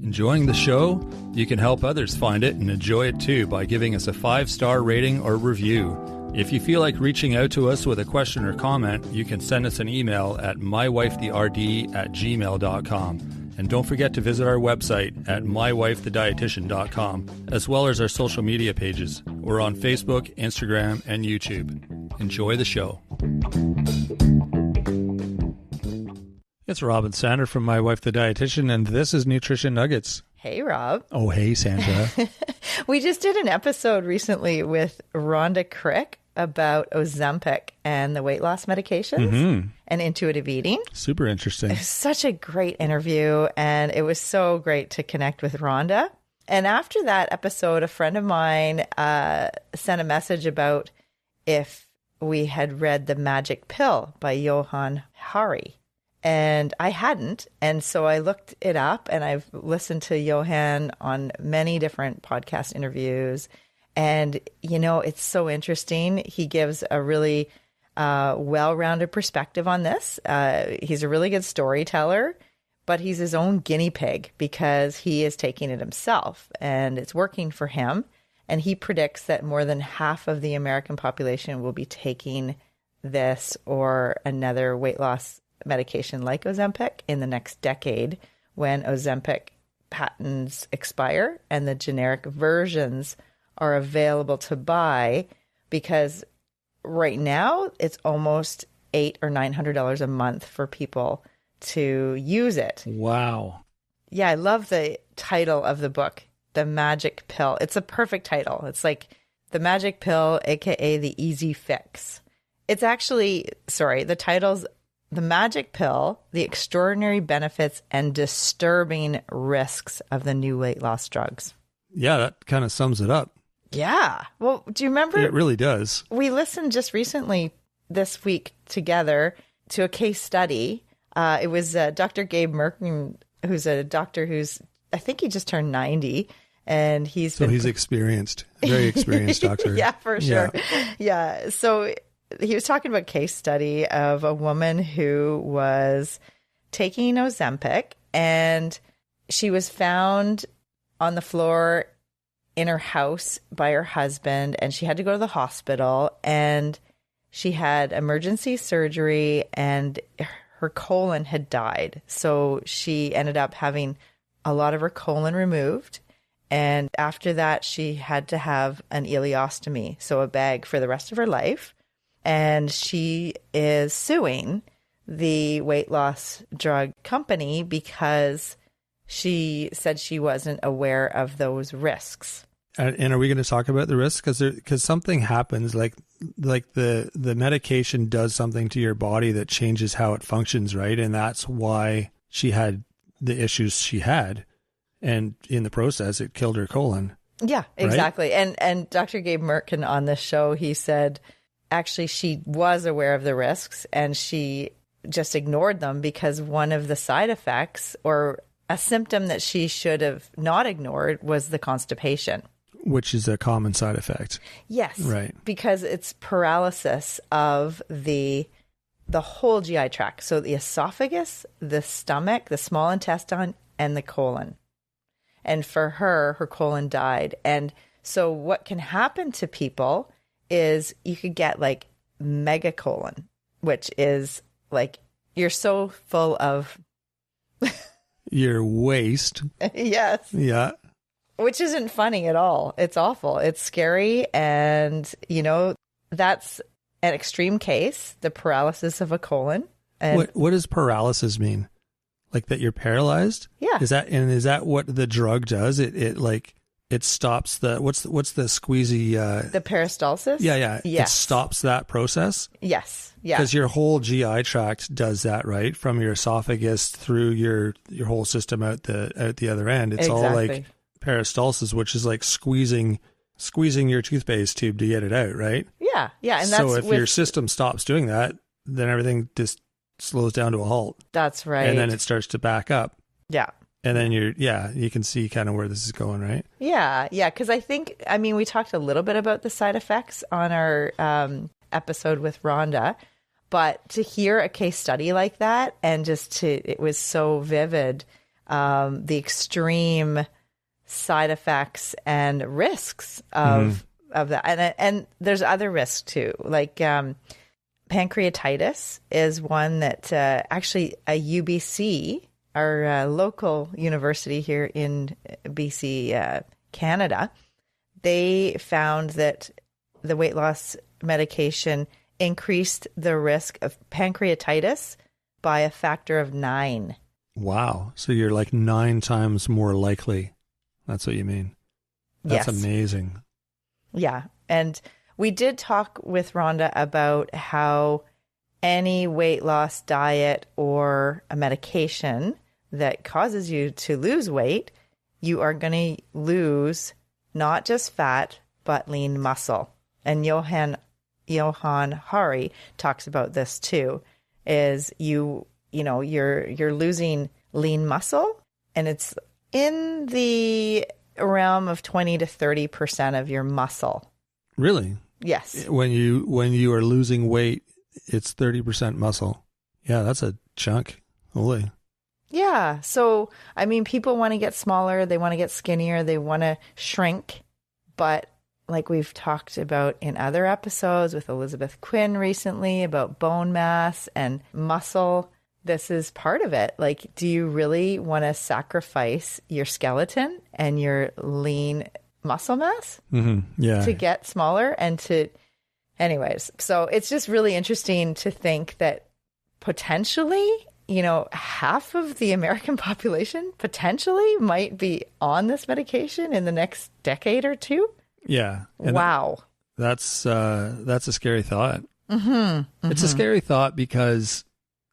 Enjoying the show? You can help others find it and enjoy it too by giving us a 5-star rating or review. If you feel like reaching out to us with a question or comment, you can send us an email at mywifetherd@gmail.com. And don't forget to visit our website at mywifethedietitian.com, as well as our social media pages. We're on Facebook, Instagram, and YouTube. Enjoy the show. It's Rob and Sandra from My Wife the Dietitian, and this is Nutrition Nuggets. Hey, Rob. Oh, hey, Sandra. We just did an episode recently with Rhonda Krick about Ozempic and the weight loss medications and intuitive eating. Super interesting. It was such a great interview, and it was so great to connect with Rhonda. And after that episode, a friend of mine sent a message about if we had read The Magic Pill by Johann. And I hadn't. And so I looked it up, and I've listened to Johann on many different podcast interviews. And, you know, it's so interesting. He gives a really well-rounded perspective on this. He's a really good storyteller, but he's his own guinea pig because he is taking it himself and it's working for him. And he predicts that more than half of the American population will be taking this or another weight loss medication like Ozempic in the next decade when Ozempic patents expire and the generic versions are available to buy, because right now it's almost $800 or $900 a month for people to use it. Wow. Yeah, I love the title of the book, The Magic Pill. It's a perfect title. It's like The Magic Pill, aka The Easy Fix. It's actually, the title's The Magic Pill, The Extraordinary Benefits and Disturbing Risks of the New Weight Loss Drugs. Yeah, that kind of sums it up. Yeah. Well, do you remember? It really does. We listened just recently this week together to a case study. It was Dr. Gabe Mirkin, who's a doctor who's, I think he just turned 90. And he's experienced, very experienced doctor. Yeah, for sure. Yeah. So he was talking about a case study of a woman who was taking Ozempic, and she was found on the floor in her house by her husband, and she had to go to the hospital, and she had emergency surgery, and her colon had died. So she ended up having a lot of her colon removed. And after that, she had to have an ileostomy, so a bag for the rest of her life. And she is suing the weight loss drug company because she said she wasn't aware of those risks. And are we going to talk about the risks? Because something happens, like the medication does something to your body that changes how it functions, right? And that's why she had the issues she had. And in the process, it killed her colon. Yeah, exactly. Right? And Dr. Gabe Mirkin on this show, he said, actually, she was aware of the risks and she just ignored them because one of the side effects or a symptom that she should have not ignored was the constipation. Which is a common side effect. Yes. Right. Because it's paralysis of the whole GI tract. So the esophagus, the stomach, the small intestine, and the colon. And for her colon died. And so what can happen to people is you could get like megacolon, which is like you're so full of your waste. Yes. Yeah. Which isn't funny at all. It's awful. It's scary. And, you know, that's an extreme case, the paralysis of a colon. And what does paralysis mean? Like that you're paralyzed? Yeah. Is that what the drug does? It stops the what's the squeezy the peristalsis? Yeah. Yes. It stops that process? Yes. Yeah. Because your whole GI tract does that, right? From your esophagus through your whole system out the other end. It's exactly. all like peristalsis, which is like squeezing your toothpaste tube to get it out, right? Yeah. Yeah. And so if your system stops doing that, then everything just slows down to a halt. That's right. And then it starts to back up. Yeah. And then you can see kind of where this is going, right? Yeah. Yeah. Because we talked a little bit about the side effects on our episode with Rhonda, but to hear a case study like that and it was so vivid. the extreme side effects and risks of that. And there's other risks too, like pancreatitis is one that actually a UBC, our local university here in BC, Canada, they found that the weight loss medication increased the risk of pancreatitis by a factor of 9. Wow. So you're like 9 times more likely. That's what you mean. That's Yes. amazing. Yeah. And we did talk with Rhonda about how any weight loss diet or a medication that causes you to lose weight, you are going to lose not just fat, but lean muscle. And Johann Hari talks about this too, is you're losing lean muscle, and it's in the realm of 20 to 30% of your muscle. Really? Yes. When you are losing weight, it's 30% muscle. Yeah, that's a chunk. Holy. Yeah. So, I mean, people want to get smaller, they want to get skinnier, they want to shrink. But like we've talked about in other episodes with Elizabeth Quinn recently about bone mass and muscle, this is part of it. Like, do you really want to sacrifice your skeleton and your lean muscle mass Yeah. to get smaller and to, anyways. So it's just really interesting to think that potentially, half of the American population potentially might be on this medication in the next decade or two. Yeah. And wow. That's a scary thought. It's a scary thought because,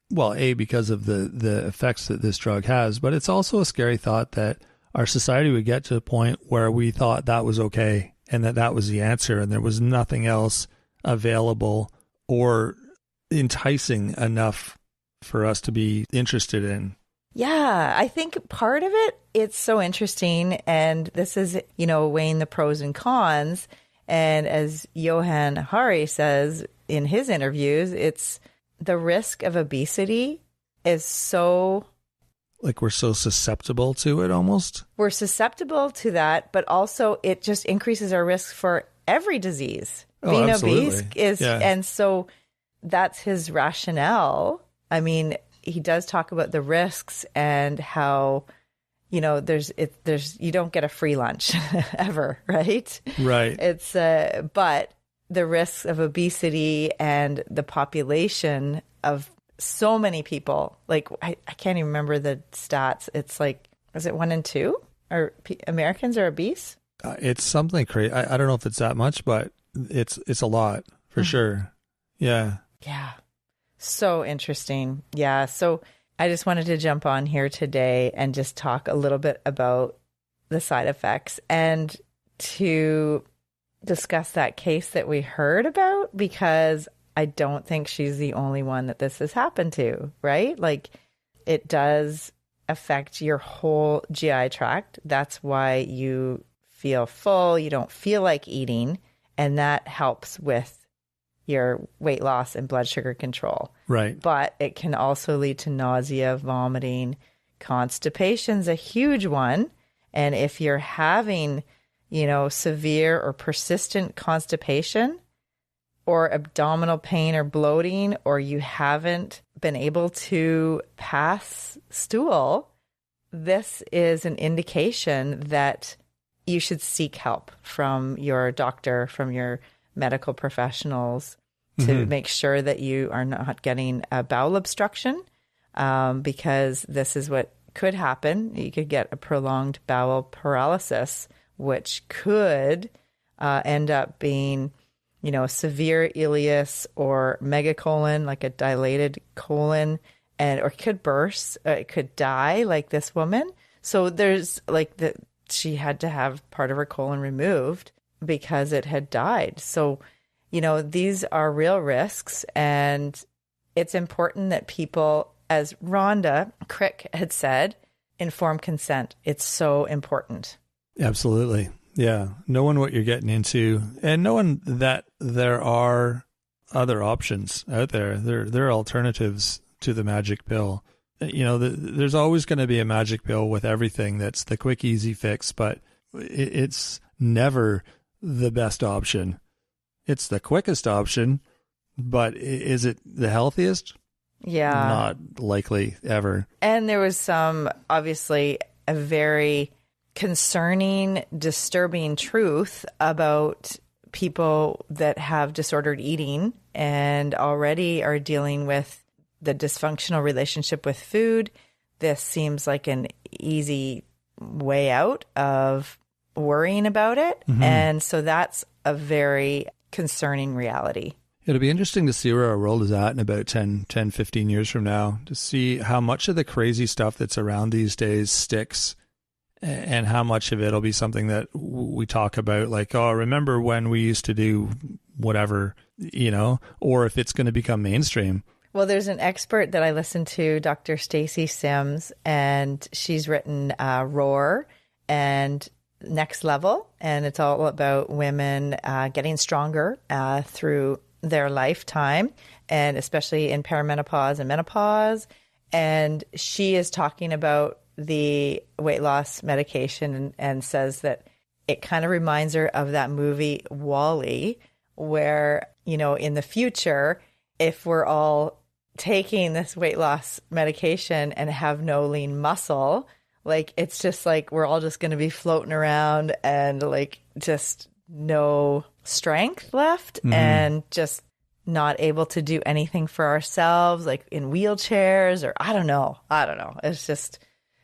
well, because of the effects that this drug has, but it's also a scary thought that our society would get to a point where we thought that was okay and that was the answer and there was nothing else available or enticing enough for us to be interested in. Yeah, I think part of it, it's so interesting. And this is, weighing the pros and cons. And as Johann Hari says in his interviews, it's the risk of obesity is so... Like we're so susceptible to it almost? We're susceptible to that, but also it just increases our risk for every disease. Being obese is... Yeah. And so that's his rationale. I mean, he does talk about the risks and how, there's you don't get a free lunch ever, right? Right. It's but the risks of obesity and the population of so many people, like I can't even remember the stats. It's like, is it 1 in 2 Americans are obese? It's something crazy. I don't know if it's that much, but it's a lot for sure. Yeah. Yeah. So interesting. Yeah. So I just wanted to jump on here today and just talk a little bit about the side effects and to discuss that case that we heard about, because I don't think she's the only one that this has happened to, right? Like, it does affect your whole GI tract. That's why you feel full, you don't feel like eating, and that helps with your weight loss and blood sugar control. Right. But it can also lead to nausea, vomiting. Constipation's a huge one. And if you're having, severe or persistent constipation or abdominal pain or bloating, or you haven't been able to pass stool, this is an indication that you should seek help from your doctor, from your medical professionals, to make sure that you are not getting a bowel obstruction, because this is what could happen. You could get a prolonged bowel paralysis, which could end up being, severe ileus or megacolon, like a dilated colon, or it could burst, it could die, like this woman. So there's she had to have part of her colon removed because it had died. So, these are real risks, and it's important that people, as Rhonda Krick had said, informed consent. It's so important. Absolutely. Yeah. Knowing what you're getting into and knowing that there are other options out there. There are alternatives to the magic pill. there's always going to be a magic pill with everything that's the quick, easy fix, but it's never the best option. It's the quickest option, but is it the healthiest? Yeah. Not likely ever. And there was obviously a very concerning, disturbing truth about people that have disordered eating and already are dealing with the dysfunctional relationship with food. This seems like an easy way out of worrying about it. Mm-hmm. And so that's a very concerning reality. It'll be interesting to see where our world is at in about 10, 15 years from now, to see how much of the crazy stuff that's around these days sticks and how much of it will be something that we talk about, like, oh, remember when we used to do whatever, or if it's going to become mainstream. Well, there's an expert that I listen to, Dr. Stacy Sims, and she's written Roar and Next Level, and it's all about women getting stronger through their lifetime, and especially in perimenopause and menopause. And she is talking about the weight loss medication and says that it kind of reminds her of that movie WALL-E, where, in the future, if we're all taking this weight loss medication and have no lean muscle, like, it's just like we're all just going to be floating around and like just no strength left, mm-hmm. and just not able to do anything for ourselves, like in wheelchairs, or I don't know.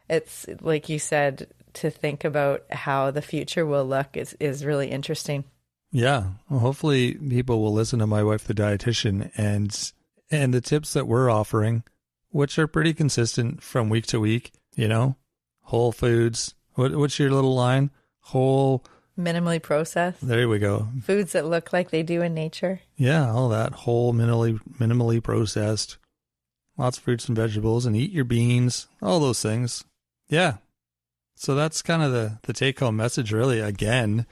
It's like you said, to think about how the future will look is really interesting. Yeah. Well, hopefully people will listen to my wife, the dietitian, and the tips that we're offering, which are pretty consistent from week to week, whole foods. What's your little line? Whole. Minimally processed. There we go. Foods that look like they do in nature. Yeah, all that. Whole, minimally processed. Lots of fruits and vegetables, and eat your beans. All those things. Yeah. So that's kind of the take-home message, really, again.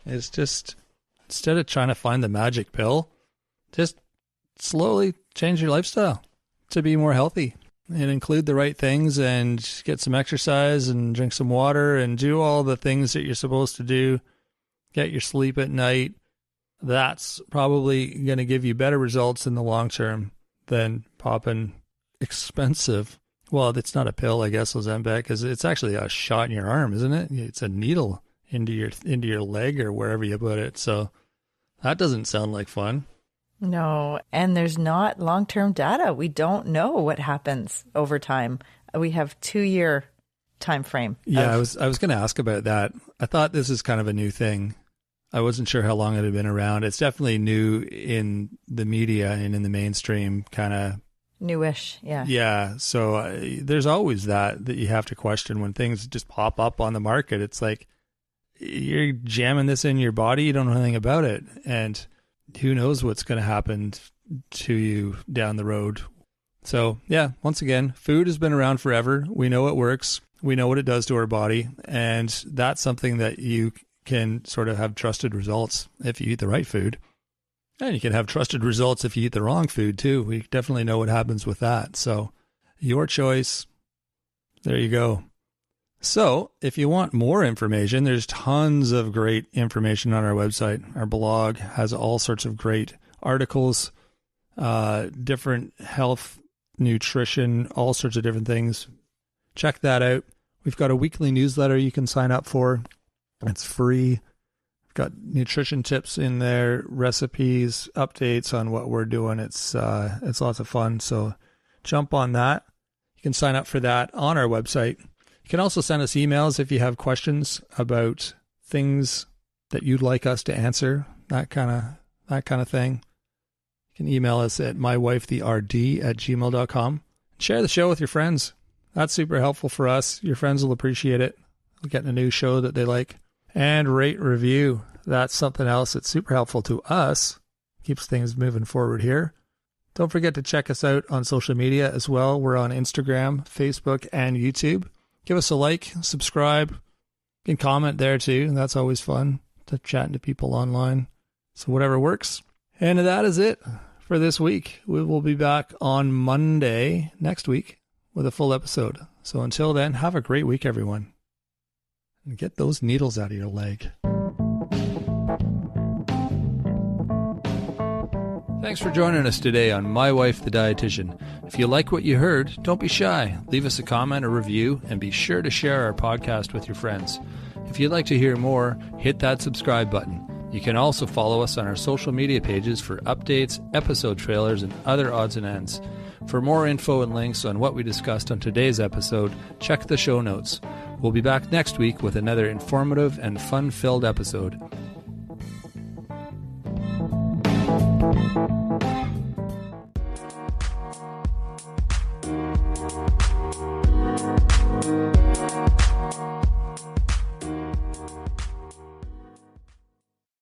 It's just, instead of trying to find the magic pill, just slowly change your lifestyle to be more healthy and include the right things and get some exercise and drink some water and do all the things that you're supposed to do. Get your sleep at night. That's probably going to give you better results in the long term than popping expensive. Well, it's not a pill, I guess, Ozempic, because it's actually a shot in your arm, isn't it? It's a needle into your leg or wherever you put it. So that doesn't sound like fun. No, and there's not long-term data. We don't know what happens over time. We have 2-year time frame. Yeah, I was going to ask about that. I thought this is kind of a new thing. I wasn't sure how long it had been around. It's definitely new in the media and in the mainstream, kind of newish. Yeah. Yeah. So there's always that you have to question when things just pop up on the market. It's like, you're jamming this in your body. You don't know anything about it. And who knows what's going to happen to you down the road. So yeah, once again, food has been around forever. We know it works. We know what it does to our body. And that's something that you can sort of have trusted results if you eat the right food. And you can have trusted results if you eat the wrong food too. We definitely know what happens with that. So your choice. There you go. So if you want more information, there's tons of great information on our website. Our blog has all sorts of great articles, different health, nutrition, all sorts of different things. Check that out. We've got a weekly newsletter you can sign up for. It's free. We've got nutrition tips in there, recipes, updates on what we're doing. It's lots of fun. So jump on that. You can sign up for that on our website. You can also send us emails if you have questions about things that you'd like us to answer, that kind of thing. You can email us at mywifetherd@gmail.com. Share the show with your friends. That's super helpful for us. Your friends will appreciate it. We'll get a new show that they like. And rate, review. That's something else that's super helpful to us. Keeps things moving forward here. Don't forget to check us out on social media as well. We're on Instagram, Facebook, and YouTube. Give us a like, subscribe. You can comment there too. That's always fun to chat to people online. So whatever works. And that is it for this week. We will be back on Monday next week with a full episode. So until then, have a great week, everyone. And get those needles out of your leg. Thanks for joining us today on My Wife the Dietitian. If you like what you heard, don't be shy. Leave us a comment or review, and be sure to share our podcast with your friends. If you'd like to hear more, hit that subscribe button. You can also follow us on our social media pages for updates, episode trailers, and other odds and ends. For more info and links on what we discussed on today's episode, check the show notes. We'll be back next week with another informative and fun-filled episode.